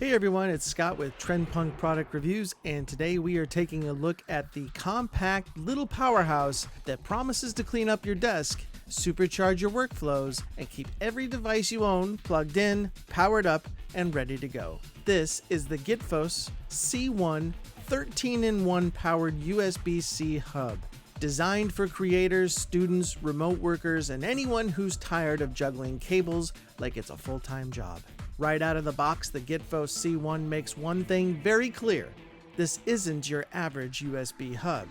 Hey everyone, it's Scott with TrendPunk Product Reviews, and today we are taking a look at the compact little powerhouse that promises to clean up your desk, supercharge your workflows, and keep every device you own plugged in, powered up, and ready to go. This is the Gitfos C1 13-in-1 powered USB-C hub. Designed for creators, students, remote workers, and anyone who's tired of juggling cables like it's a full-time job. Right out of the box, the Gitfos C1 makes one thing very clear. This isn't your average USB hub.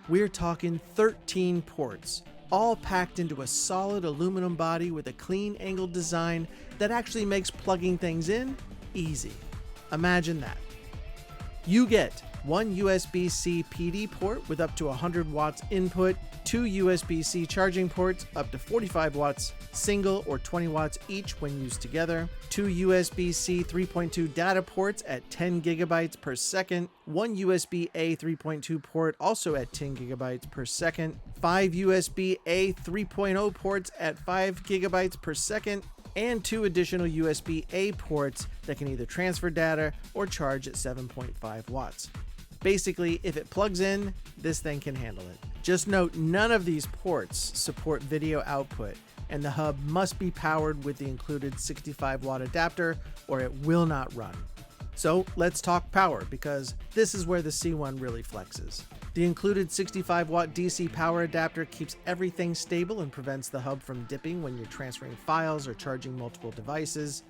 We're talking 13 ports, all packed into a solid aluminum body with a clean angled design that actually makes plugging things in easy. Imagine that. You get one USB-C PD port with up to 100 watts input, two USB-C charging ports up to 45 watts single or 20 watts each when used together, two USB-C 3.2 data ports at 10 gigabytes per second, one USB-A 3.2 port also at 10 gigabytes per second, five USB-A 3.0 ports at 5 gigabytes per second, and two additional USB-A ports that can either transfer data or charge at 7.5 watts. Basically, if it plugs in, this thing can handle it. Just note, none of these ports support video output, and the hub must be powered with the included 65 watt adapter or it will not run. So let's talk power, because this is where the C1 really flexes. The included 65 watt DC power adapter keeps everything stable and prevents the hub from dipping when you're transferring files or charging multiple devices.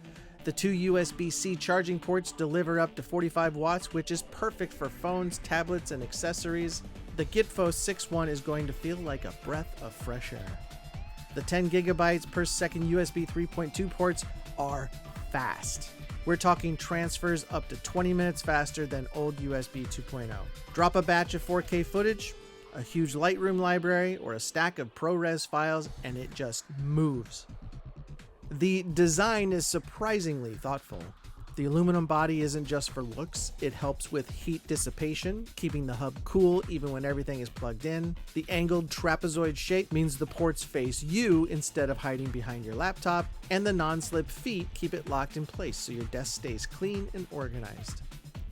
The two USB-C charging ports deliver up to 45 watts, which is perfect for phones, tablets, and accessories. The Gitfos 6.1 is going to feel like a breath of fresh air. The 10 gigabytes per second USB 3.2 ports are fast. We're talking transfers up to 20 minutes faster than old USB 2.0. Drop a batch of 4K footage, a huge Lightroom library, or a stack of ProRes files, and it just moves. The design is surprisingly thoughtful. The aluminum body isn't just for looks, it helps with heat dissipation, keeping the hub cool even when everything is plugged in. The angled trapezoid shape means the ports face you instead of hiding behind your laptop, and the non-slip feet keep it locked in place so your desk stays clean and organized.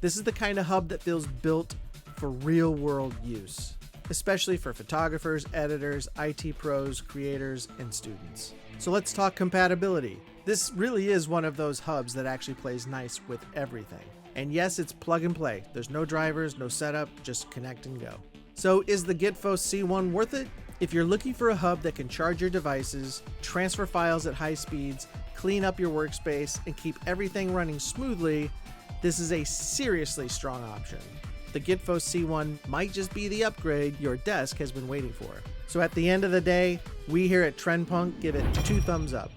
This is the kind of hub that feels built for real-world use, especially for photographers, editors, IT pros, creators, and students. So let's talk compatibility. This really is one of those hubs that actually plays nice with everything. And yes, it's plug and play. There's no drivers, no setup, just connect and go. So is the Gitfos C1 worth it? If you're looking for a hub that can charge your devices, transfer files at high speeds, clean up your workspace, and keep everything running smoothly, this is a seriously strong option. The Gitfos C1 might just be the upgrade your desk has been waiting for. So at the end of the day, we here at TrendPunk give it 2 thumbs up.